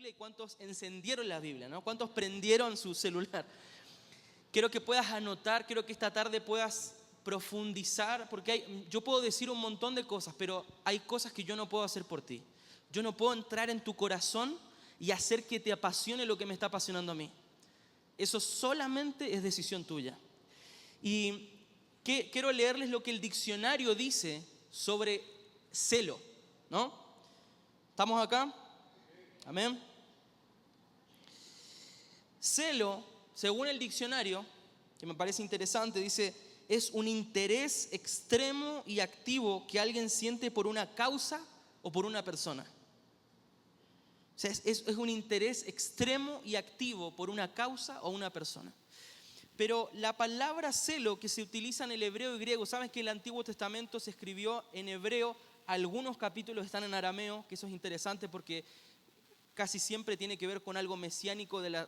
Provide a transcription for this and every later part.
Biblia y cuántos encendieron la Biblia, ¿no? ¿Cuántos prendieron su celular? Quiero que puedas anotar, quiero que esta tarde puedas profundizar, porque yo puedo decir un montón de cosas, pero hay cosas que yo no puedo hacer por ti. Yo no puedo entrar en tu corazón y hacer que te apasione lo que me está apasionando a mí. Eso solamente es decisión tuya. Y quiero leerles lo que el diccionario dice sobre celo, ¿no? ¿Estamos acá? Amén. Celo, según el diccionario, que me parece interesante, dice, es un interés extremo y activo que alguien siente por una causa o por una persona. O sea, es un interés extremo y activo por una causa o una persona. Pero la palabra celo que se utiliza en el hebreo y griego, ¿saben que el Antiguo Testamento se escribió en hebreo? Algunos capítulos están en arameo, que eso es interesante porque casi siempre tiene que ver con algo mesiánico de la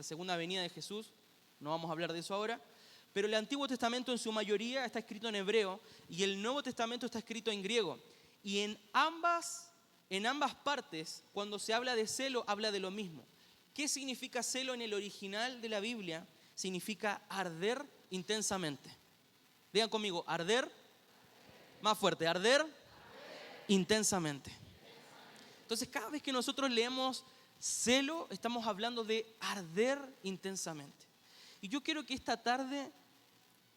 segunda venida de Jesús. No vamos a hablar de eso ahora. Pero el Antiguo Testamento en su mayoría está escrito en hebreo y el Nuevo Testamento está escrito en griego. Y en ambas partes, cuando se habla de celo, habla de lo mismo. ¿Qué significa celo en el original de la Biblia? Significa arder intensamente. Digan conmigo, arder, más fuerte, arder intensamente. Entonces, cada vez que nosotros leemos celo, estamos hablando de arder intensamente. Y yo quiero que esta tarde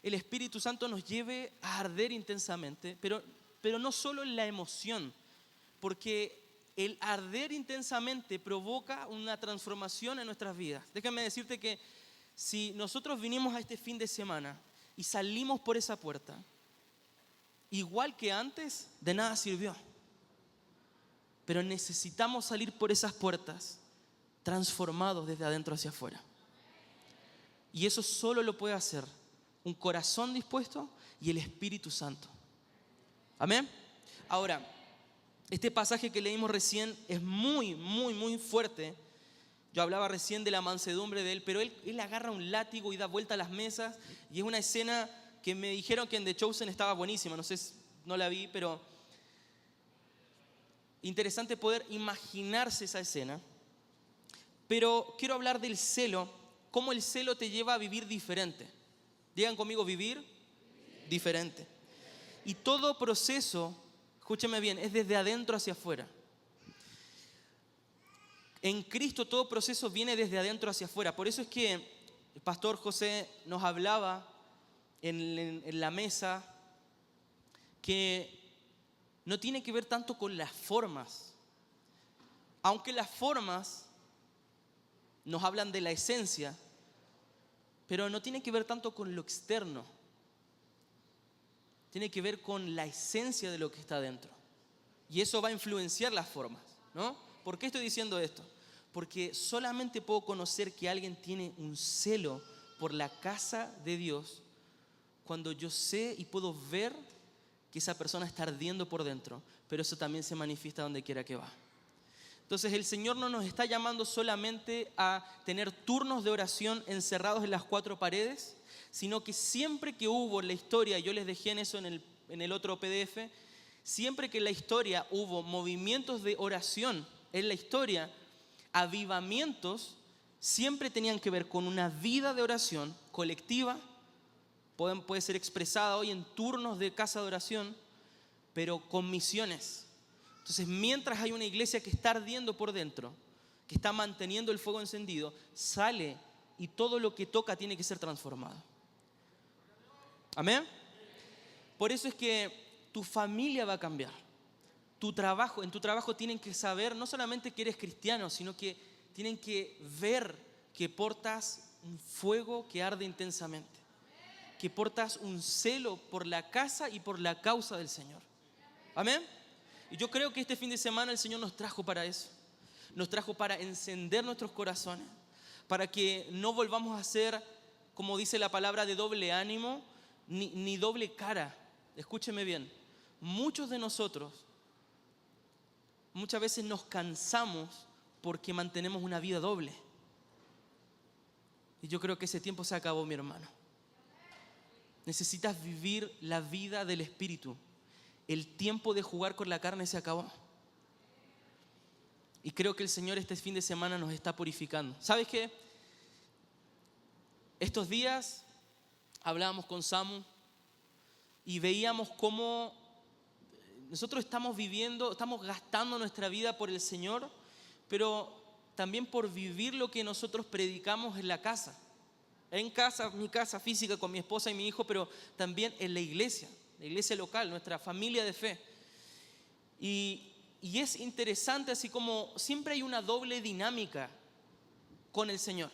el Espíritu Santo nos lleve a arder intensamente, pero no solo en la emoción, porque el arder intensamente provoca una transformación en nuestras vidas. Déjame decirte que si nosotros vinimos a este fin de semana y salimos por esa puerta, igual que antes, de nada sirvió. Pero necesitamos salir por esas puertas transformados desde adentro hacia afuera. Y eso solo lo puede hacer un corazón dispuesto y el Espíritu Santo. Amén. Ahora, este pasaje que leímos recién es muy, muy, muy fuerte. Yo hablaba recién de la mansedumbre de él, pero él agarra un látigo y da vuelta a las mesas. Y es una escena que me dijeron que en The Chosen estaba buenísima. No sé, no la vi, pero interesante poder imaginarse esa escena. Pero quiero hablar del celo, cómo el celo te lleva a vivir diferente. Digan conmigo, vivir diferente. Y todo proceso, escúcheme bien, es desde adentro hacia afuera. En Cristo todo proceso viene desde adentro hacia afuera. Por eso es que el pastor José nos hablaba en la mesa que no tiene que ver tanto con las formas. Aunque las formas nos hablan de la esencia, pero no tiene que ver tanto con lo externo. Tiene que ver con la esencia de lo que está dentro. Y eso va a influenciar las formas, ¿no? ¿Por qué estoy diciendo esto? Porque solamente puedo conocer que alguien tiene un celo por la casa de Dios cuando yo sé y puedo ver que esa persona está ardiendo por dentro, pero eso también se manifiesta donde quiera que va. Entonces el Señor no nos está llamando solamente a tener turnos de oración encerrados en las cuatro paredes, sino que siempre que hubo en la historia, yo les dejé en eso en el otro PDF, siempre que en la historia hubo movimientos de oración en la historia, avivamientos, siempre tenían que ver con una vida de oración colectiva, puede ser expresada hoy en turnos de casa de oración, pero con misiones. Entonces, mientras hay una iglesia que está ardiendo por dentro, que está manteniendo el fuego encendido, sale y todo lo que toca tiene que ser transformado. ¿Amén? Por eso es que tu familia va a cambiar. En tu trabajo tienen que saber no solamente que eres cristiano, sino que tienen que ver que portas un fuego que arde intensamente, que portas un celo por la casa y por la causa del Señor. ¿Amén? Y yo creo que este fin de semana el Señor nos trajo para eso. Nos trajo para encender nuestros corazones, para que no volvamos a ser, como dice la palabra, de doble ánimo, ni doble cara. Escúcheme bien, muchos de nosotros muchas veces nos cansamos porque mantenemos una vida doble. Y yo creo que ese tiempo se acabó, mi hermano. Necesitas vivir la vida del Espíritu. El tiempo de jugar con la carne se acabó. Y creo que el Señor este fin de semana nos está purificando. ¿Sabes qué? Estos días hablábamos con Samu y veíamos cómo nosotros estamos viviendo, estamos gastando nuestra vida por el Señor, pero también por vivir lo que nosotros predicamos en la casa. En casa, mi casa física con mi esposa y mi hijo, pero también en la iglesia local, nuestra familia de fe. Y es interesante, así como siempre hay una doble dinámica con el Señor.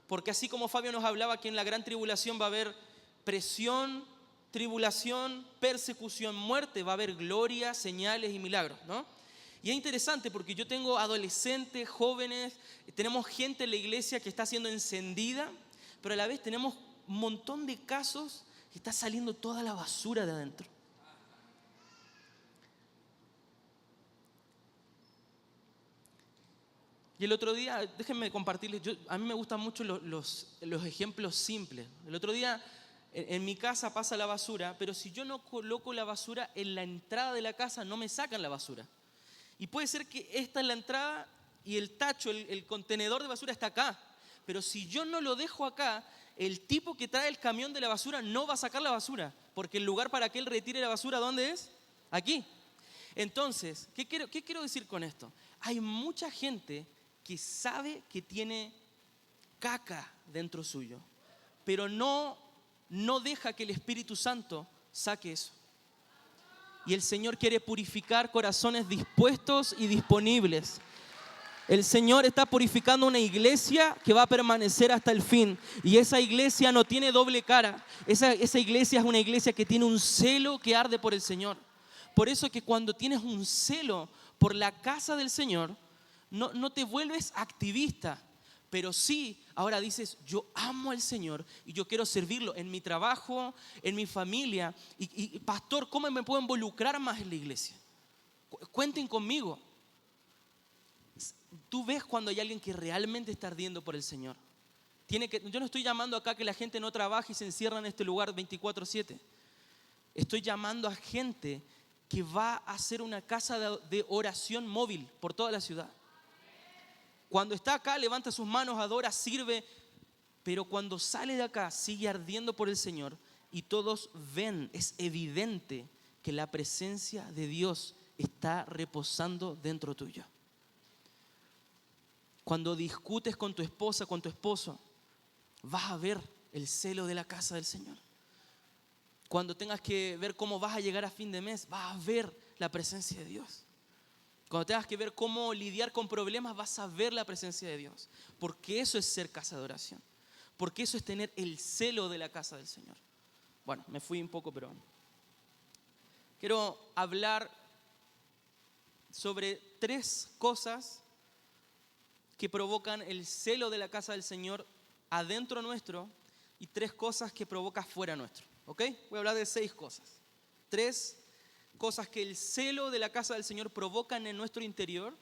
Porque así como Fabio nos hablaba que en la gran tribulación va a haber presión, tribulación, persecución, muerte, va a haber gloria, señales y milagros, ¿no? Y es interesante porque yo tengo adolescentes, jóvenes, tenemos gente en la iglesia que está siendo encendida, pero a la vez tenemos un montón de casos que está saliendo toda la basura de adentro. Y el otro día, déjenme compartirles, a mí me gustan mucho los ejemplos simples. El otro día en mi casa pasa la basura, pero si yo no coloco la basura en la entrada de la casa, no me sacan la basura. Y puede ser que esta es la entrada y el tacho, el contenedor de basura está acá. Pero si yo no lo dejo acá, el tipo que trae el camión de la basura no va a sacar la basura, porque el lugar para que él retire la basura, ¿dónde es? Aquí. Entonces, ¿qué quiero decir con esto? Hay mucha gente que sabe que tiene caca dentro suyo, pero no deja que el Espíritu Santo saque eso. Y el Señor quiere purificar corazones dispuestos y disponibles. El Señor está purificando una iglesia que va a permanecer hasta el fin. Y esa iglesia no tiene doble cara. Esa iglesia es una iglesia que tiene un celo que arde por el Señor. Por eso que cuando tienes un celo por la casa del Señor, no te vuelves activista, pero sí, ahora dices, yo amo al Señor y yo quiero servirlo en mi trabajo, en mi familia. Y pastor, ¿cómo me puedo involucrar más en la iglesia? Cuenten conmigo. Tú ves cuando hay alguien que realmente está ardiendo por el Señor. Yo no estoy llamando acá que la gente no trabaje y se encierra en este lugar 24/7. Estoy llamando a gente que va a hacer una casa de oración móvil por toda la ciudad. Cuando está acá, levanta sus manos, adora, sirve, pero cuando sale de acá, sigue ardiendo por el Señor y todos ven, es evidente que la presencia de Dios está reposando dentro tuyo. Cuando discutes con tu esposa, con tu esposo, vas a ver el celo de la casa del Señor. Cuando tengas que ver cómo vas a llegar a fin de mes, vas a ver la presencia de Dios. Cuando tengas que ver cómo lidiar con problemas, vas a ver la presencia de Dios. Porque eso es ser casa de oración. Porque eso es tener el celo de la casa del Señor. Bueno, me fui un poco, pero quiero hablar sobre 3 cosas que provocan el celo de la casa del Señor adentro nuestro y 3 cosas que provoca fuera nuestro. ¿Ok? Voy a hablar de 6 cosas. 3 cosas que el celo de la casa del Señor provocan en nuestro interior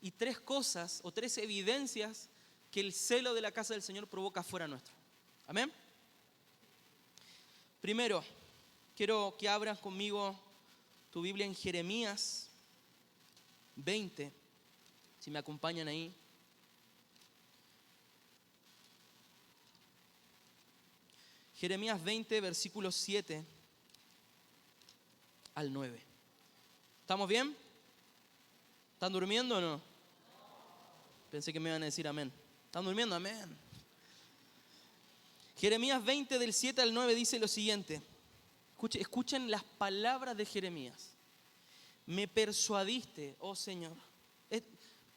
y 3 cosas o 3 evidencias que el celo de la casa del Señor provoca fuera nuestro. ¿Amén? Primero, quiero que abras conmigo tu Biblia en Jeremías 20, si me acompañan ahí. Jeremías 20, versículos 7 al 9. ¿Estamos bien? ¿Están durmiendo o no? Pensé que me iban a decir amén. ¿Están durmiendo? Amén. Jeremías 20 del 7 al 9 dice lo siguiente. Escuchen las palabras de Jeremías. Me persuadiste, oh Señor.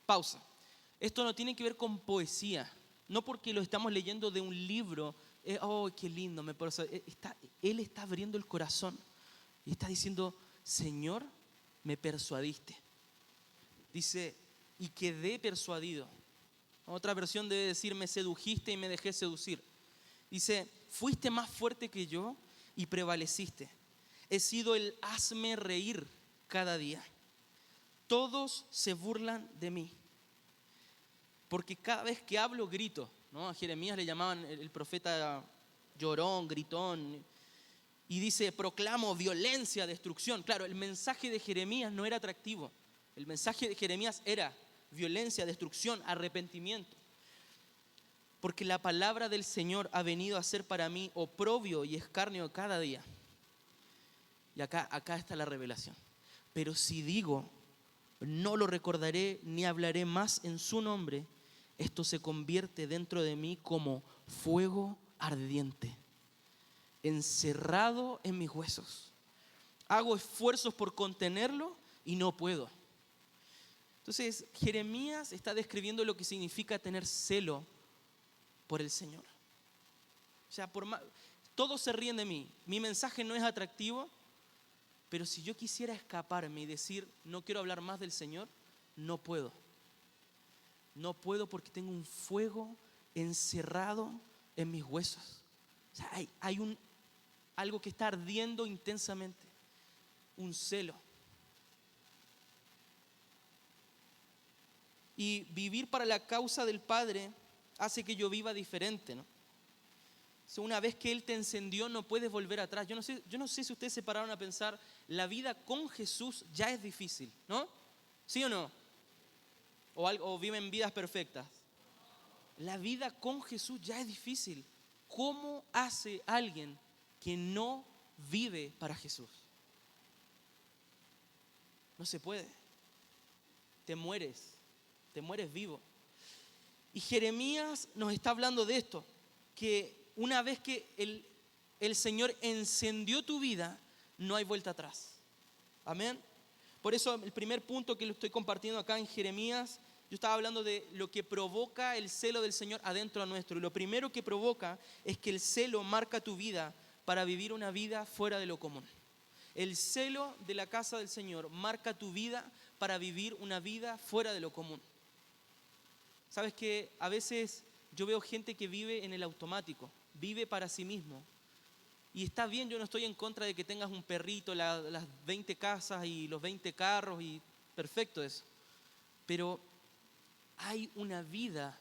Pausa. Esto no tiene que ver con poesía. No porque lo estamos leyendo de un libro. Oh, qué lindo. Él está abriendo el corazón. Y está diciendo, Señor, me persuadiste. Dice, y quedé persuadido. Otra versión debe decir, me sedujiste y me dejé seducir. Dice, fuiste más fuerte que yo y prevaleciste. He sido el hazme reír cada día. Todos se burlan de mí. Porque cada vez que hablo grito, ¿no? A Jeremías le llamaban el profeta llorón, gritón. Y dice, proclamo violencia, destrucción. Claro, el mensaje de Jeremías no era atractivo. El mensaje de Jeremías era violencia, destrucción, arrepentimiento. Porque la palabra del Señor ha venido a ser para mí oprobio y escarnio cada día. Y acá está la revelación. Pero si digo, no lo recordaré ni hablaré más en su nombre, esto se convierte dentro de mí como fuego ardiente, encerrado en mis huesos. Hago esfuerzos por contenerlo y no puedo. Entonces, Jeremías está describiendo lo que significa tener celo por el Señor. O sea, todos se ríen de mí. Mi mensaje no es atractivo, pero si yo quisiera escaparme y decir, no quiero hablar más del Señor, no puedo. No puedo porque tengo un fuego encerrado en mis huesos. O sea, hay algo que está ardiendo intensamente. Un celo. Y vivir para la causa del Padre hace que yo viva diferente, ¿no? O sea, una vez que Él te encendió, no puedes volver atrás. Yo no sé si ustedes se pararon a pensar, la vida con Jesús ya es difícil, ¿no? ¿Sí o no? O viven vidas perfectas. La vida con Jesús ya es difícil. ¿Cómo hace alguien que no vive para Jesús? No se puede. Te mueres vivo. Y Jeremías nos está hablando de esto, que una vez que el Señor encendió tu vida, no hay vuelta atrás. Amén. Por eso el primer punto que lo estoy compartiendo acá en Jeremías, yo estaba hablando de lo que provoca el celo del Señor adentro nuestro. Y lo primero que provoca es que el celo marca tu vida para vivir una vida fuera de lo común. El celo de la casa del Señor marca tu vida para vivir una vida fuera de lo común. Sabes que a veces yo veo gente que vive en el automático, vive para sí mismo. Y está bien, yo no estoy en contra de que tengas un perrito, las 20 casas y los 20 carros, y perfecto eso. Pero hay una vida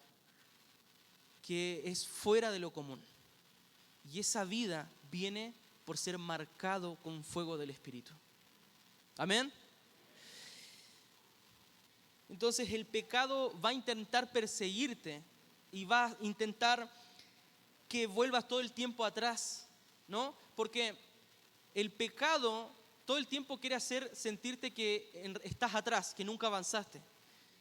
que es fuera de lo común. Y esa vida viene por ser marcado con fuego del Espíritu. Amén. Entonces el pecado va a intentar perseguirte y va a intentar que vuelvas todo el tiempo atrás, ¿no? Porque el pecado todo el tiempo quiere hacer sentirte que estás atrás, que nunca avanzaste.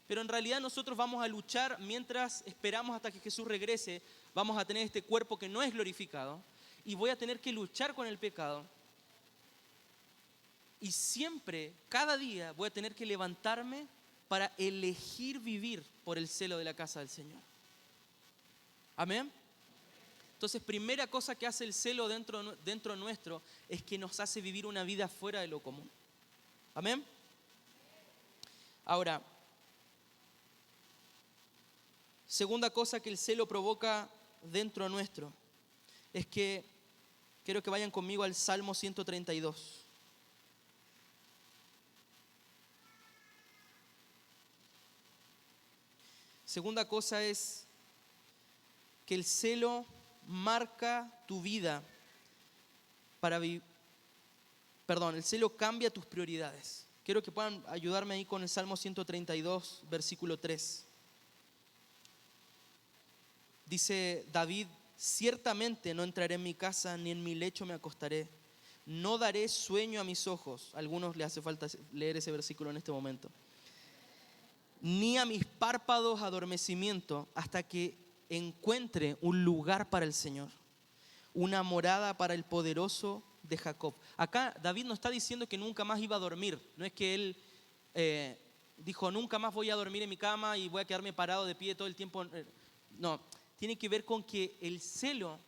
Pero en realidad nosotros vamos a luchar mientras esperamos hasta que Jesús regrese. Vamos a tener este cuerpo que no es glorificado y voy a tener que luchar con el pecado. Y siempre, cada día, voy a tener que levantarme para elegir vivir por el celo de la casa del Señor. Amén. Entonces, primera cosa que hace el celo dentro nuestro es que nos hace vivir una vida fuera de lo común. Amén. Ahora, segunda cosa que el celo provoca dentro nuestro es que, quiero que vayan conmigo al Salmo 132. Segunda cosa es que el celo marca tu vida el celo cambia tus prioridades. Quiero que puedan ayudarme ahí con el Salmo 132, versículo 3. Dice David, ciertamente no entraré en mi casa, ni en mi lecho me acostaré. No daré sueño a mis ojos. A algunos les hace falta leer ese versículo en este momento. Ni a mis párpados adormecimiento, hasta que encuentre un lugar para el Señor, una morada para el poderoso de Jacob. Acá David no está diciendo que nunca más iba a dormir. No es que él dijo, nunca más voy a dormir en mi cama y voy a quedarme parado de pie todo el tiempo. No, tiene que ver con que el celo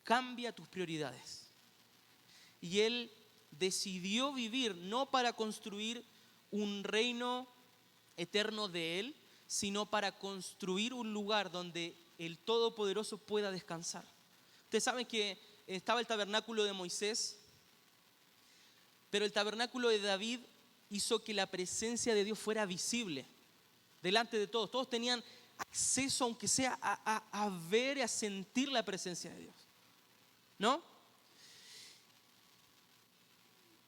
cambia tus prioridades. Y él decidió vivir no para construir un reino eterno de él, sino para construir un lugar donde el Todopoderoso pueda descansar. Ustedes saben que estaba el tabernáculo de Moisés, pero el tabernáculo de David hizo que la presencia de Dios fuera visible delante de todos. Todos tenían acceso, aunque sea a ver y a sentir la presencia de Dios, ¿no?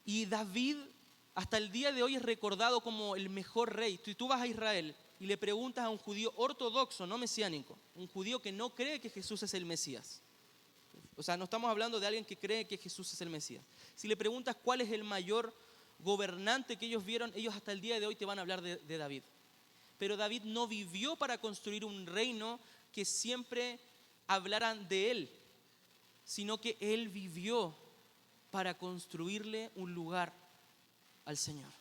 Y David hasta el día de hoy es recordado como el mejor rey. Tú vas a Israel y le preguntas a un judío ortodoxo, no mesiánico, un judío que no cree que Jesús es el Mesías. O sea, no estamos hablando de alguien que cree que Jesús es el Mesías. Si le preguntas cuál es el mayor gobernante que ellos vieron, ellos hasta el día de hoy te van a hablar de David. Pero David no vivió para construir un reino que siempre hablaran de él, sino que él vivió para construirle un lugar al Señor.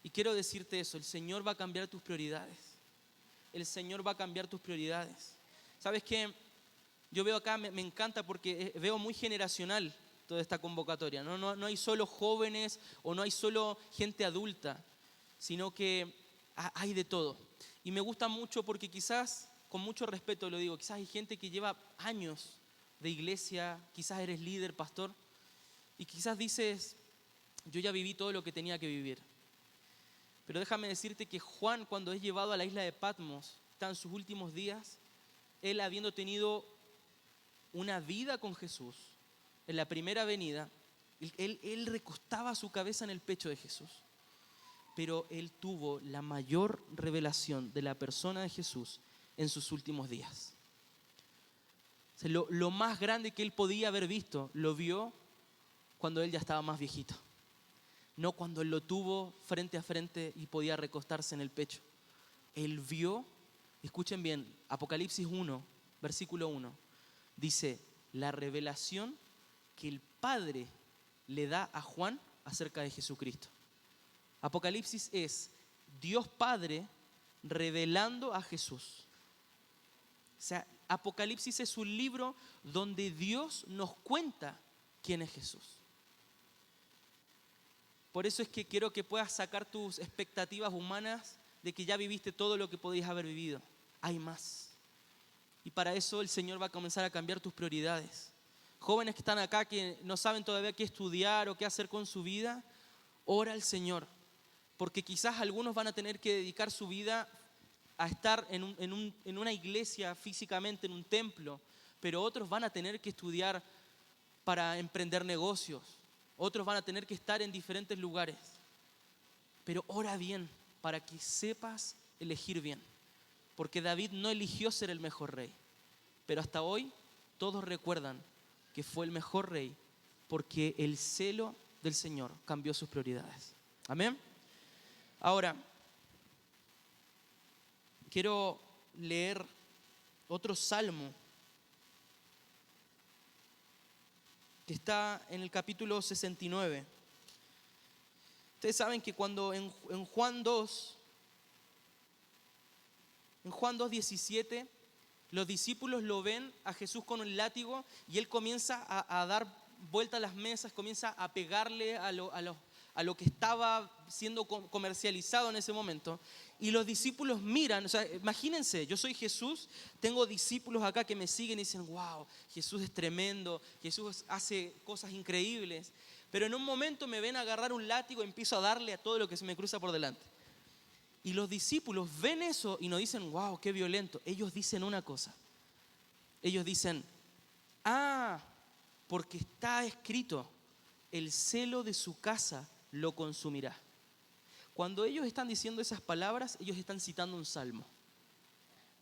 Y quiero decirte eso, el Señor va a cambiar tus prioridades. El Señor va a cambiar tus prioridades. ¿Sabes qué? Yo veo acá, me encanta porque veo muy generacional toda esta convocatoria. No hay solo jóvenes o no hay solo gente adulta, sino que hay de todo. Y me gusta mucho porque quizás, con mucho respeto lo digo, quizás hay gente que lleva años de iglesia, quizás eres líder, pastor, y quizás dices, yo ya viví todo lo que tenía que vivir. Pero déjame decirte que Juan, cuando es llevado a la isla de Patmos, está en sus últimos días, él habiendo tenido una vida con Jesús, en la primera venida, él recostaba su cabeza en el pecho de Jesús. Pero él tuvo la mayor revelación de la persona de Jesús en sus últimos días. O sea, lo más grande que él podía haber visto, lo vio cuando él ya estaba más viejito. No cuando él lo tuvo frente a frente y podía recostarse en el pecho. Él vio, escuchen bien, Apocalipsis 1, versículo 1, dice, la revelación que el Padre le da a Juan acerca de Jesucristo. Apocalipsis es Dios Padre revelando a Jesús. O sea, Apocalipsis es un libro donde Dios nos cuenta quién es Jesús. Por eso es que quiero que puedas sacar tus expectativas humanas de que ya viviste todo lo que podías haber vivido. Hay más. Y para eso el Señor va a comenzar a cambiar tus prioridades. Jóvenes que están acá que no saben todavía qué estudiar o qué hacer con su vida, ora al Señor. Porque quizás algunos van a tener que dedicar su vida a estar en una iglesia físicamente, en un templo, pero otros van a tener que estudiar para emprender negocios, otros van a tener que estar en diferentes lugares. Pero ora bien para que sepas elegir bien, porque David no eligió ser el mejor rey, pero hasta hoy todos recuerdan que fue el mejor rey porque el celo del Señor cambió sus prioridades. Amén. Ahora, quiero leer otro salmo que está en el capítulo 69. Ustedes saben que cuando en Juan 2:17, los discípulos lo ven a Jesús con el látigo y él comienza a dar vuelta a las mesas, comienza a pegarle a lo que estaba siendo comercializado en ese momento. Y los discípulos miran, o sea, imagínense, yo soy Jesús, tengo discípulos acá que me siguen y dicen, wow, Jesús es tremendo, Jesús hace cosas increíbles. Pero en un momento me ven agarrar un látigo y empiezo a darle a todo lo que se me cruza por delante. Y los discípulos ven eso y no dicen, wow, qué violento. Ellos dicen una cosa. Ellos dicen, porque está escrito, el celo de su casa lo consumirá. Cuando ellos están diciendo esas palabras, ellos están citando un salmo.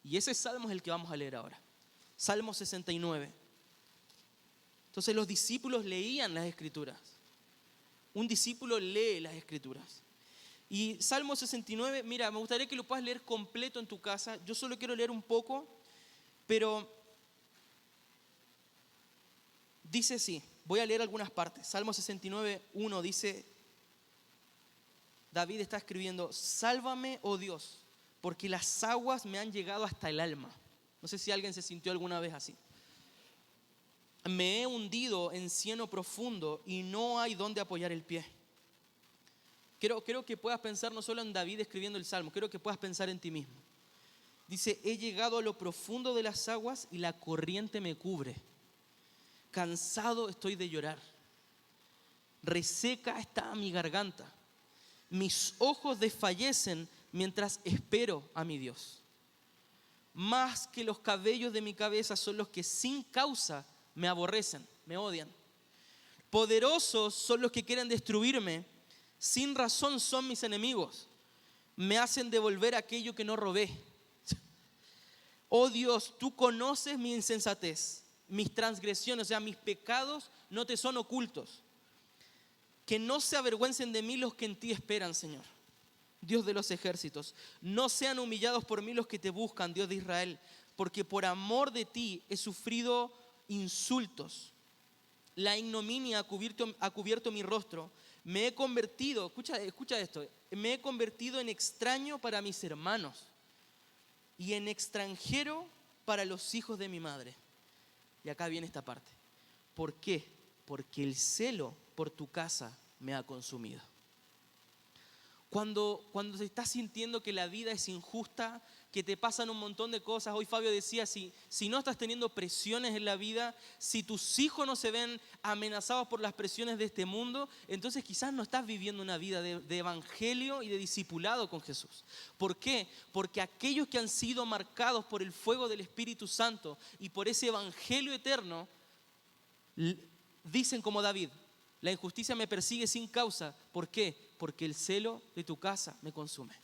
Y ese salmo es el que vamos a leer ahora. Salmo 69. Entonces los discípulos leían las escrituras. Un discípulo lee las escrituras. Y Salmo 69, mira, me gustaría que lo puedas leer completo en tu casa. Yo solo quiero leer un poco, pero dice así. Voy a leer algunas partes. Salmo 69, 1 dice, David está escribiendo, sálvame, oh Dios, porque las aguas me han llegado hasta el alma. No sé si alguien se sintió alguna vez así. Me he hundido en cieno profundo y no hay donde apoyar el pie. Quiero que puedas pensar no solo en David escribiendo el Salmo, quiero que puedas pensar en ti mismo. Dice, he llegado a lo profundo de las aguas y la corriente me cubre. Cansado estoy de llorar. Reseca está mi garganta. Mis ojos desfallecen mientras espero a mi Dios. Más que los cabellos de mi cabeza son los que sin causa me aborrecen, me odian. Poderosos son los que quieren destruirme, sin razón son mis enemigos. me hacen devolver aquello que no robé. Oh Dios, tú conoces mi insensatez, mis transgresiones, o sea, mis pecados no te son ocultos. Que no se avergüencen de mí los que en ti esperan, Señor, Dios de los ejércitos. No sean humillados por mí los que te buscan, Dios de Israel, porque por amor de ti he sufrido insultos. La ignominia ha cubierto mi rostro. Me he convertido, escucha esto, me he convertido en extraño para mis hermanos y en extranjero para los hijos de mi madre. Y acá viene esta parte. ¿Por qué? Porque el celo por tu casa me ha consumido. Cuando te estás sintiendo que la vida es injusta, que te pasan un montón de cosas. Hoy Fabio decía, si no estás teniendo presiones en la vida, si tus hijos no se ven amenazados por las presiones de este mundo, entonces quizás no estás viviendo una vida de evangelio y de discipulado con Jesús. ¿Por qué? Porque aquellos que han sido marcados por el fuego del Espíritu Santo y por ese evangelio eterno, dicen como David: la injusticia me persigue sin causa. ¿Por qué? Porque el celo de tu casa me consume.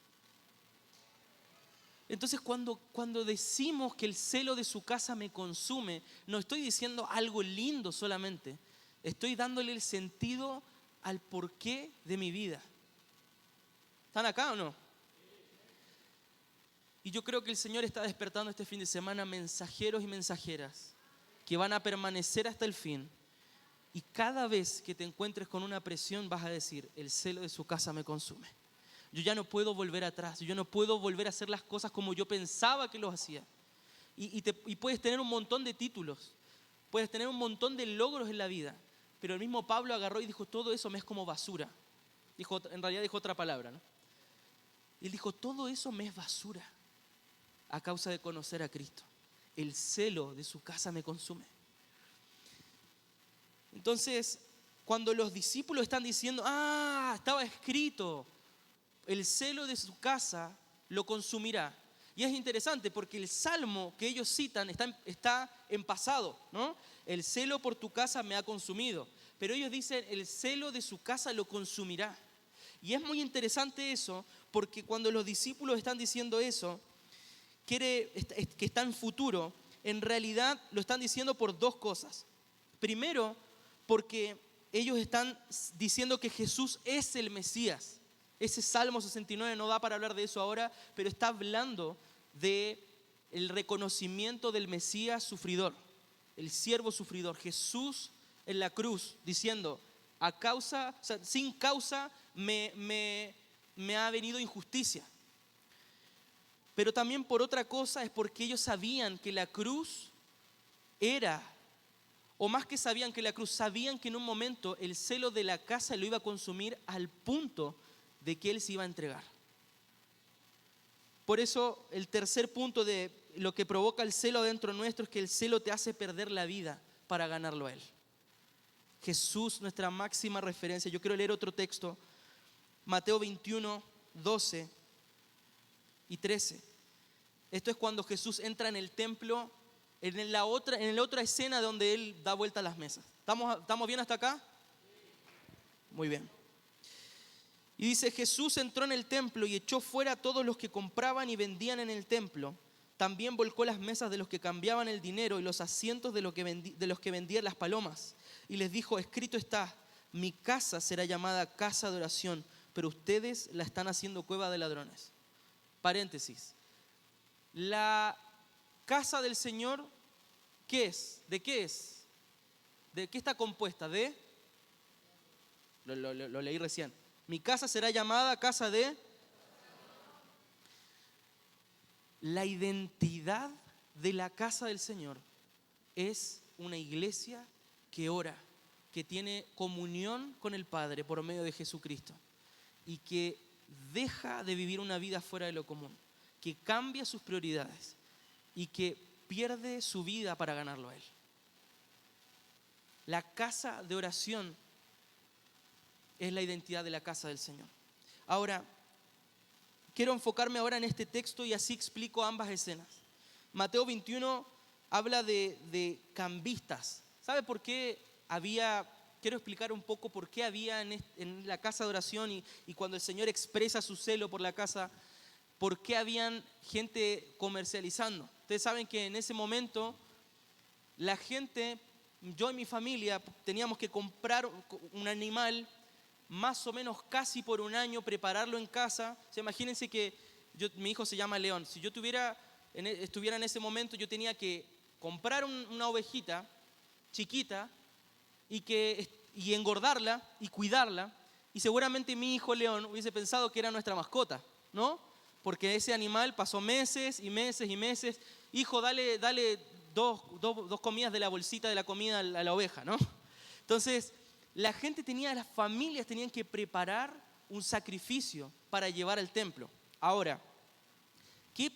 Entonces cuando decimos que el celo de su casa me consume, no estoy diciendo algo lindo solamente. Estoy dándole el sentido al porqué de mi vida. ¿Están acá o no? Y yo creo que el Señor está despertando este fin de semana mensajeros y mensajeras que van a permanecer hasta el fin. Y cada vez que te encuentres con una presión vas a decir: el celo de su casa me consume. Yo ya no puedo volver atrás, yo no puedo volver a hacer las cosas como yo pensaba que los hacía. Y puedes tener un montón de títulos, puedes tener un montón de logros en la vida, pero el mismo Pablo agarró y dijo: todo eso me es como basura. En realidad dijo otra palabra, ¿no? Y él dijo: todo eso me es basura a causa de conocer a Cristo. El celo de su casa me consume. Entonces, cuando los discípulos están diciendo: estaba escrito, el celo de su casa lo consumirá. Y es interesante porque el salmo que ellos citan está en pasado, ¿no? El celo por tu casa me ha consumido. Pero ellos dicen: el celo de su casa lo consumirá. Y es muy interesante eso, porque cuando los discípulos están diciendo eso, que está en futuro, en realidad lo están diciendo por dos cosas. Primero, porque ellos están diciendo que Jesús es el Mesías. Ese Salmo 69 no da para hablar de eso ahora, pero está hablando del reconocimiento del Mesías sufridor, el siervo sufridor, Jesús en la cruz, diciendo: sin causa me ha venido injusticia. Pero también por otra cosa, es porque ellos sabían que la cruz era, o más que sabían que la cruz, sabían que en un momento el celo de la casa lo iba a consumir al punto de que Él se iba a entregar. Por eso el tercer punto de lo que provoca el celo dentro nuestro es que el celo te hace perder la vida para ganarlo a Él. Jesús, nuestra máxima referencia. Yo quiero leer otro texto, Mateo 21, 12 y 13. Esto es cuando Jesús entra en el templo, en la otra escena donde Él da vuelta a las mesas. ¿Estamos bien hasta acá? Muy bien. Y dice: Jesús entró en el templo y echó fuera a todos los que compraban y vendían en el templo. También volcó las mesas de los que cambiaban el dinero y los asientos de los que vendían las palomas. Y les dijo: escrito está, mi casa será llamada casa de oración, pero ustedes la están haciendo cueva de ladrones. Paréntesis. La casa del Señor, ¿qué es? ¿De qué es? ¿De qué está compuesta? Lo leí recién. Mi casa será llamada casa de... La identidad de la casa del Señor es una iglesia que ora, que tiene comunión con el Padre por medio de Jesucristo y que deja de vivir una vida fuera de lo común, que cambia sus prioridades y que pierde su vida para ganarlo a Él. La casa de oración es la identidad de la casa del Señor. Ahora, quiero enfocarme ahora en este texto y así explico ambas escenas. Mateo 21 habla de cambistas. ¿Sabe por qué había quiero explicar un poco por qué había en la casa de oración y cuando el Señor expresa su celo por la casa, por qué habían gente comercializando. Ustedes saben que en ese momento la gente, yo y mi familia, teníamos que comprar un animal más o menos casi por un año, prepararlo en casa. O sea, imagínense que mi hijo se llama León. Si yo estuviera en ese momento, yo tenía que comprar una ovejita chiquita y engordarla y cuidarla. Y seguramente mi hijo León hubiese pensado que era nuestra mascota, ¿no? Porque ese animal pasó meses y meses y meses. Hijo, dale dos comidas de la bolsita de la comida a la oveja, ¿no? Entonces, las familias tenían que preparar un sacrificio para llevar al templo. Ahora, ¿qué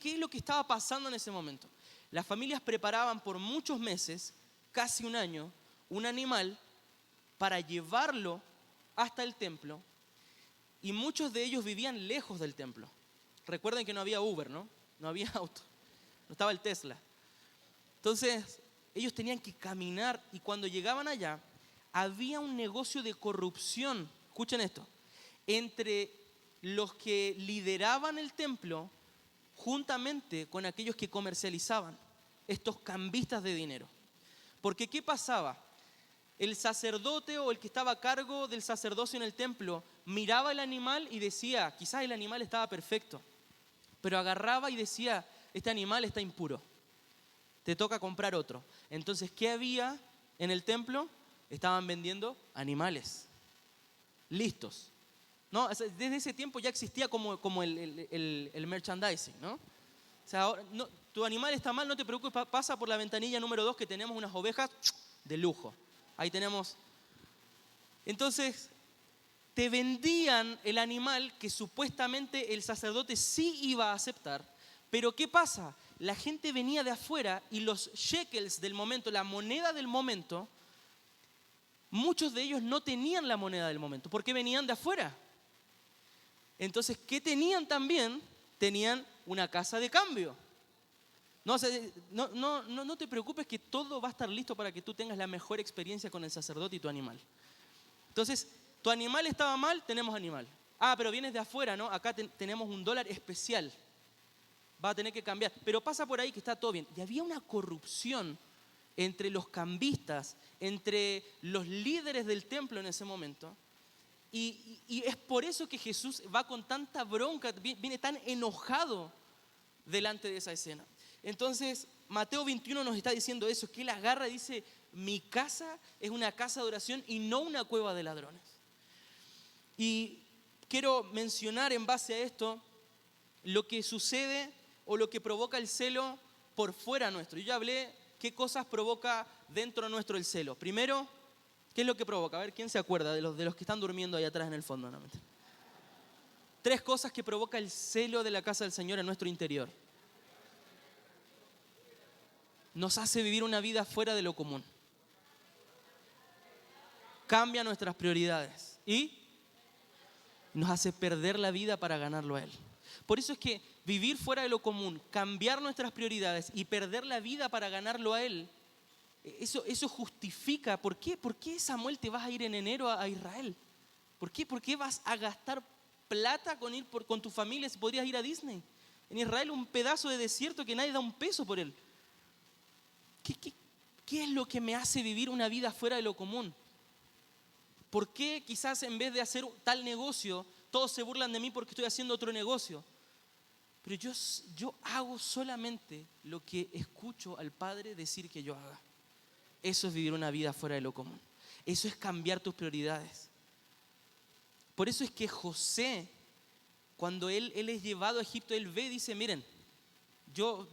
es lo que estaba pasando en ese momento? Las familias preparaban por muchos meses, casi un año, un animal para llevarlo hasta el templo, y muchos de ellos vivían lejos del templo. Recuerden que no había Uber, ¿no? No había auto, no estaba el Tesla. Entonces, ellos tenían que caminar y cuando llegaban allá, había un negocio de corrupción, escuchen esto, entre los que lideraban el templo juntamente con aquellos que comercializaban, estos cambistas de dinero. Porque ¿qué pasaba? El sacerdote o el que estaba a cargo del sacerdocio en el templo miraba el animal y decía, quizás el animal estaba perfecto, pero agarraba y decía, este animal está impuro, te toca comprar otro. Entonces, ¿qué había en el templo? Estaban vendiendo animales listos, ¿no? Desde ese tiempo ya existía como el merchandising, ¿no? O sea, no, tu animal está mal, no te preocupes, pasa por la ventanilla número 2 que tenemos unas ovejas de lujo. Ahí tenemos. Entonces, te vendían el animal que supuestamente el sacerdote sí iba a aceptar, pero ¿qué pasa? La gente venía de afuera y los shekels del momento, la moneda del momento, muchos de ellos no tenían la moneda del momento porque venían de afuera. Entonces, ¿qué tenían también? Tenían una casa de cambio. No te preocupes que todo va a estar listo para que tú tengas la mejor experiencia con el sacerdote y tu animal. Entonces, tu animal estaba mal, tenemos animal. Ah, pero vienes de afuera, ¿no? Acá tenemos un dólar especial. Va a tener que cambiar. Pero pasa por ahí que está todo bien. Y había una corrupción entre los cambistas, entre los líderes del templo en ese momento. Y es por eso que Jesús va con tanta bronca, viene tan enojado delante de esa escena. Entonces, Mateo 21 nos está diciendo eso, que él agarra y dice, mi casa es una casa de oración y no una cueva de ladrones. Y quiero mencionar en base a esto lo que sucede o lo que provoca el celo por fuera nuestro. Yo ya hablé qué cosas provoca dentro nuestro el celo. Primero, ¿qué es lo que provoca? A ver, ¿quién se acuerda de los que están durmiendo ahí atrás en el fondo? No, mentira. 3 cosas que provoca el celo de la casa del Señor en nuestro interior. Nos hace vivir una vida fuera de lo común. Cambia nuestras prioridades y nos hace perder la vida para ganarlo a Él. Por eso es que vivir fuera de lo común, cambiar nuestras prioridades y perder la vida para ganarlo a Él, eso justifica. ¿Por qué? ¿Por qué, Samuel, te vas a ir en enero a Israel? ¿Por qué vas a gastar plata con ir con tu familia si podrías ir a Disney? En Israel, un pedazo de desierto que nadie da un peso por él. ¿Qué es lo que me hace vivir una vida fuera de lo común? ¿Por qué quizás en vez de hacer tal negocio, todos se burlan de mí porque estoy haciendo otro negocio? Pero yo hago solamente lo que escucho al Padre decir que yo haga. Eso es vivir una vida fuera de lo común. Eso es cambiar tus prioridades. Por eso es que José, cuando él es llevado a Egipto, él ve y dice, miren, yo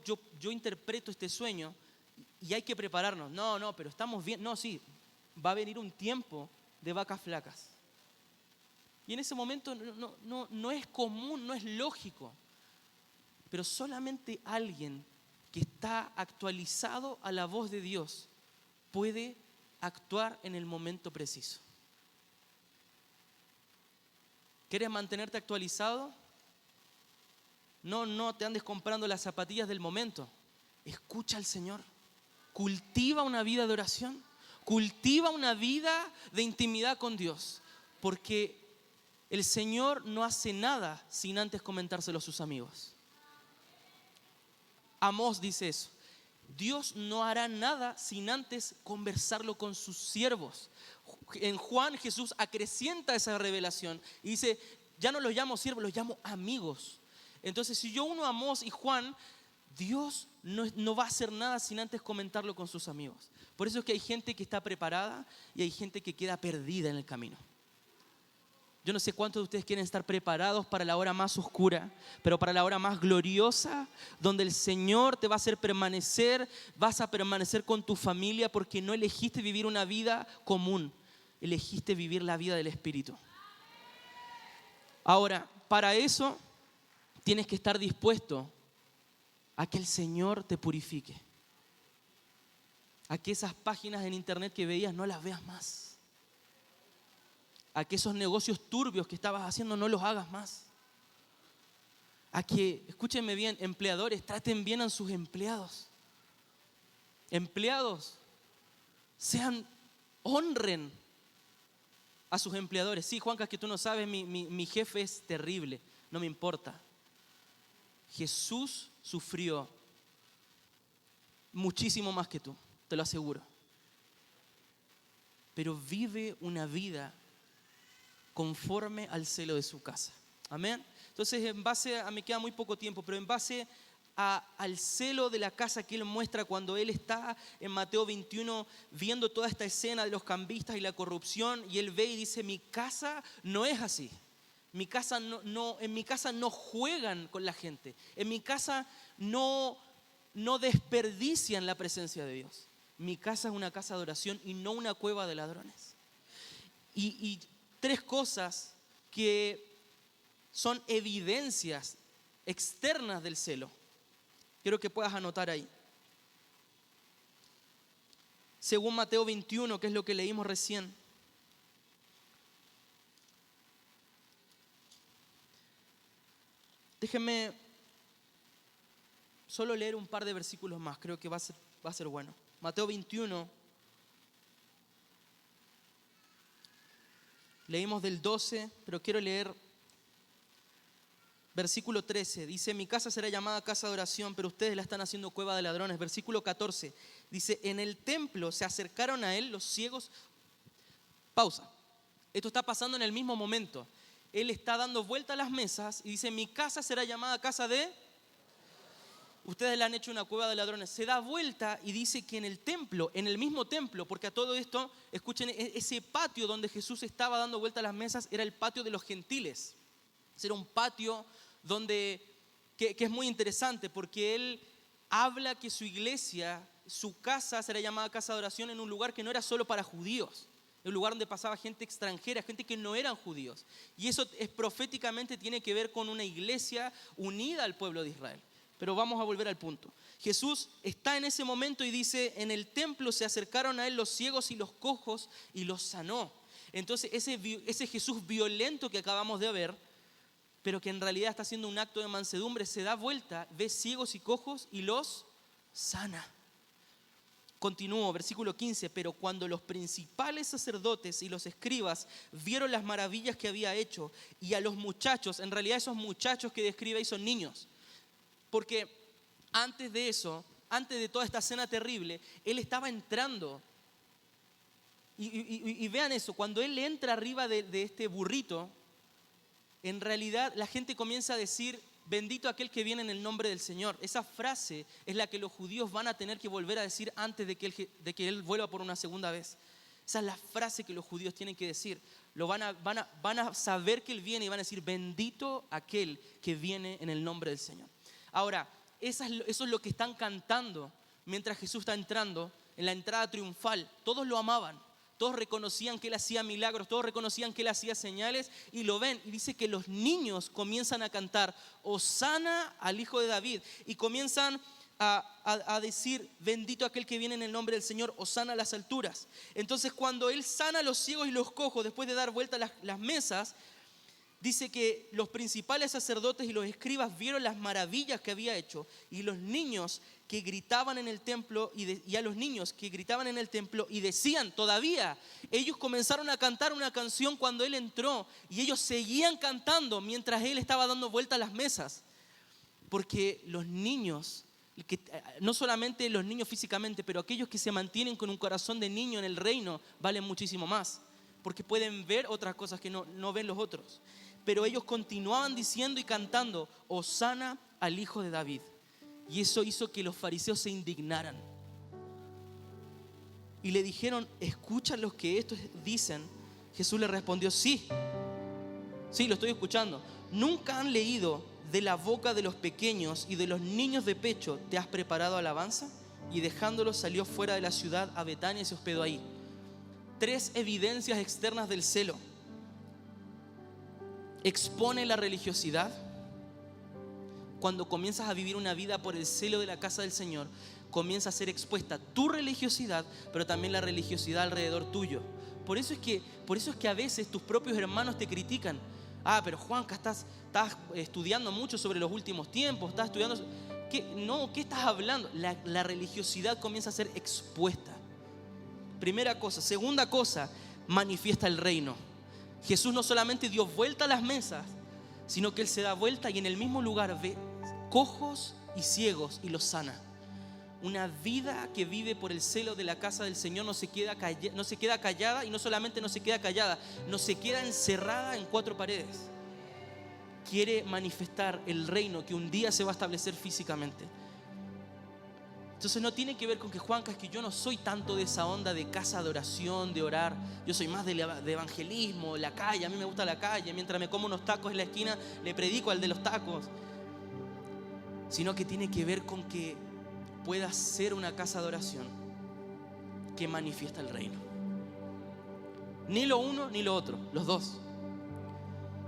interpreto este sueño y hay que prepararnos. No, pero estamos bien. No, sí, va a venir un tiempo de vacas flacas. Y en ese momento no es común, no es lógico. Pero solamente alguien que está actualizado a la voz de Dios puede actuar en el momento preciso. ¿Quieres mantenerte actualizado? No te andes comprando las zapatillas del momento. Escucha al Señor. Cultiva una vida de oración. Cultiva una vida de intimidad con Dios, porque el Señor no hace nada sin antes comentárselo a sus amigos. Amós dice eso. Dios no hará nada sin antes conversarlo con sus siervos. En Juan, Jesús acrecienta esa revelación y dice, ya no los llamo siervos, los llamo amigos. Entonces, si yo uno a Amós y Juan, Dios no va a hacer nada sin antes comentarlo con sus amigos. Por eso es que hay gente que está preparada y hay gente que queda perdida en el camino. Yo no sé cuántos de ustedes quieren estar preparados para la hora más oscura, pero para la hora más gloriosa, donde el Señor te va a hacer permanecer, vas a permanecer con tu familia porque no elegiste vivir una vida común, elegiste vivir la vida del Espíritu. Ahora, para eso tienes que estar dispuesto a que el Señor te purifique, a que esas páginas en internet que veías no las veas más, a que esos negocios turbios que estabas haciendo no los hagas más, a que, escúchenme bien, empleadores, traten bien a sus empleados. Empleados, honren a sus empleadores. Sí, Juanca, es que tú no sabes, mi jefe es terrible, no me importa. Jesús sufrió muchísimo más que tú, te lo aseguro. Pero vive una vida conforme al celo de su casa. Amén. Entonces, en base a, me queda muy poco tiempo, pero en base al celo de la casa que él muestra cuando él está en Mateo 21 viendo toda esta escena de los cambistas y la corrupción, y él ve y dice, mi casa no es así. En mi casa no juegan con la gente. En mi casa no desperdician la presencia de Dios. Mi casa es una casa de oración y no una cueva de ladrones. Y tres cosas que son evidencias externas del celo. Quiero que puedas anotar ahí. Según Mateo 21, que es lo que leímos recién. Déjenme solo leer un par de versículos más, creo que va a ser bueno. Mateo 21, leímos del 12, pero quiero leer versículo 13. Dice, mi casa será llamada casa de oración, pero ustedes la están haciendo cueva de ladrones. Versículo 14, dice, en el templo se acercaron a él los ciegos. Pausa. Esto está pasando en el mismo momento. Él está dando vuelta a las mesas y dice, mi casa será llamada casa de... Ustedes le han hecho una cueva de ladrones. Se da vuelta y dice que en el templo, en el mismo templo, porque a todo esto, escuchen, ese patio donde Jesús estaba dando vuelta a las mesas era el patio de los gentiles. Era un patio que es muy interesante porque él habla que su iglesia, su casa será llamada casa de oración en un lugar que no era solo para judíos. Un lugar donde pasaba gente extranjera, gente que no eran judíos. Y eso proféticamente tiene que ver con una iglesia unida al pueblo de Israel. Pero vamos a volver al punto. Jesús está en ese momento y dice, en el templo se acercaron a él los ciegos y los cojos y los sanó. Entonces ese Jesús violento que acabamos de ver, pero que en realidad está haciendo un acto de mansedumbre, se da vuelta, ve ciegos y cojos y los sana. Continúo, versículo 15, pero cuando los principales sacerdotes y los escribas vieron las maravillas que había hecho y a los muchachos, en realidad esos muchachos que describe ahí son niños, porque antes de eso, antes de toda esta escena terrible, él estaba entrando. Y vean eso, cuando él entra arriba de este burrito, en realidad la gente comienza a decir, bendito aquel que viene en el nombre del Señor. Esa frase es la que los judíos van a tener que volver a decir antes de que él vuelva por una segunda vez. Esa es la frase que los judíos tienen que decir. Van a saber que él viene y van a decir, bendito aquel que viene en el nombre del Señor. Ahora, eso es lo que están cantando mientras Jesús está entrando en la entrada triunfal. Todos lo amaban, todos reconocían que él hacía milagros, todos reconocían que él hacía señales y lo ven. Y dice que los niños comienzan a cantar, Hosana al Hijo de David. Y comienzan a decir, bendito aquel que viene en el nombre del Señor, Hosana a las alturas. Entonces cuando él sana a los ciegos y los cojos, después de dar vuelta las mesas, dice que los principales sacerdotes y los escribas vieron las maravillas que había hecho, y los niños que gritaban en el templo y a los niños que gritaban en el templo y decían todavía, ellos comenzaron a cantar una canción cuando él entró, y ellos seguían cantando mientras él estaba dando vueltas a las mesas, porque los niños, no solamente los niños físicamente, pero aquellos que se mantienen con un corazón de niño en el reino valen muchísimo más, porque pueden ver otras cosas que no ven los otros. Pero ellos continuaban diciendo y cantando, Hosana al Hijo de David. Y eso hizo que los fariseos se indignaran. Y le dijeron, ¿escuchan lo que estos dicen? Jesús le respondió, sí, lo estoy escuchando. ¿Nunca han leído de la boca de los pequeños y de los niños de pecho te has preparado alabanza? Y dejándolos salió fuera de la ciudad a Betania y se hospedó ahí. 3 evidencias externas del celo. Expone la religiosidad. Cuando comienzas a vivir una vida por el celo de la casa del Señor, comienza a ser expuesta tu religiosidad, pero también la religiosidad alrededor tuyo. Por eso es que a veces tus propios hermanos te critican. Pero Juanca, estás estudiando mucho sobre los últimos tiempos, estás estudiando... ¿Qué estás hablando? La religiosidad comienza a ser expuesta. Primera cosa. Segunda cosa, manifiesta el reino. Jesús no solamente dio vuelta a las mesas, sino que Él se da vuelta y en el mismo lugar ve cojos y ciegos y los sana. Una vida que vive por el celo de la casa del Señor no se queda callada, y no solamente no se queda callada, no se queda encerrada en 4 paredes. Quiere manifestar el reino que un día se va a establecer físicamente. Entonces no tiene que ver con que Juanca, es que yo no soy tanto de esa onda de casa de oración, de orar. Yo soy más de evangelismo, la calle. A mí me gusta la calle. Mientras me como unos tacos en la esquina, le predico al de los tacos. Sino que tiene que ver con que pueda ser una casa de oración que manifiesta el reino. Ni lo uno ni lo otro, los dos.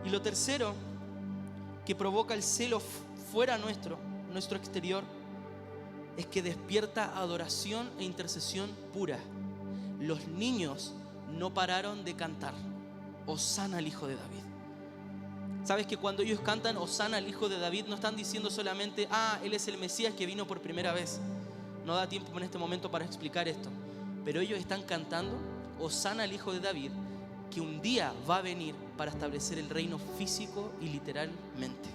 Y lo tercero que provoca el celo fuera nuestro exterior, es que despierta adoración e intercesión pura. Los niños no pararon de cantar Hosana al Hijo de David. ¿Sabes que cuando ellos cantan Hosana al Hijo de David, no están diciendo solamente, Él es el Mesías que vino por primera vez? No da tiempo en este momento para explicar esto. Pero ellos están cantando Hosana al Hijo de David, que un día va a venir para establecer el reino físico y literalmente.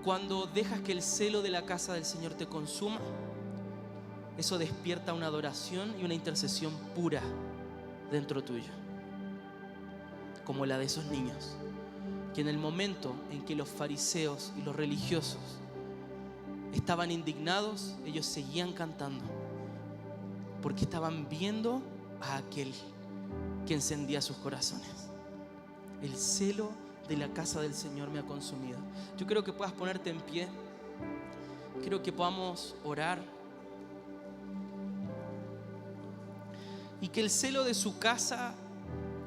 Cuando dejas que el celo de la casa del Señor te consuma, eso despierta una adoración y una intercesión pura dentro tuyo, como la de esos niños, que en el momento en que los fariseos y los religiosos estaban indignados, ellos seguían cantando, porque estaban viendo a aquel que encendía sus corazones. El celo de la casa del Señor me ha consumido. Yo creo que puedas ponerte en pie. Quiero que podamos orar. Y que el celo de su casa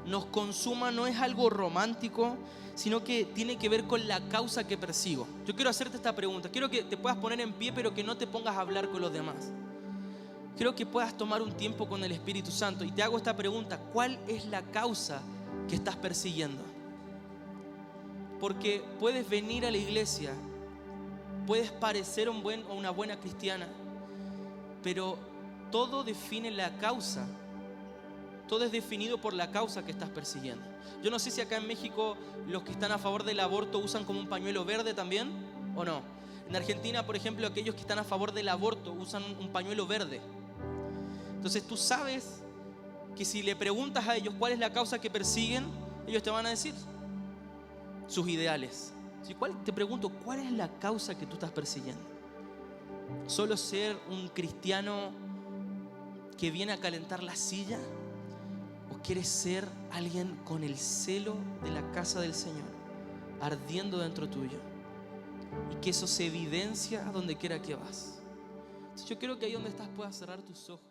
nos consuma no es algo romántico, sino que tiene que ver con la causa que persigo. Yo quiero hacerte esta pregunta. Quiero que te puedas poner en pie, pero que no te pongas a hablar con los demás. Quiero que puedas tomar un tiempo con el Espíritu Santo y te hago esta pregunta: ¿cuál es la causa que estás persiguiendo? Porque puedes venir a la iglesia, puedes parecer un buen o una buena cristiana, pero todo define la causa. Todo es definido por la causa que estás persiguiendo. Yo no sé si acá en México los que están a favor del aborto usan como un pañuelo verde también, o no. En Argentina, por ejemplo, aquellos que están a favor del aborto usan un pañuelo verde. Entonces tú sabes que si le preguntas a ellos cuál es la causa que persiguen, ellos te van a decir sus ideales. Te pregunto, ¿cuál es la causa que tú estás persiguiendo? ¿Solo ser un cristiano que viene a calentar la silla? ¿O quieres ser alguien con el celo de la casa del Señor ardiendo dentro tuyo? Y que eso se evidencia a donde quiera que vas. Yo quiero que ahí donde estás puedas cerrar tus ojos.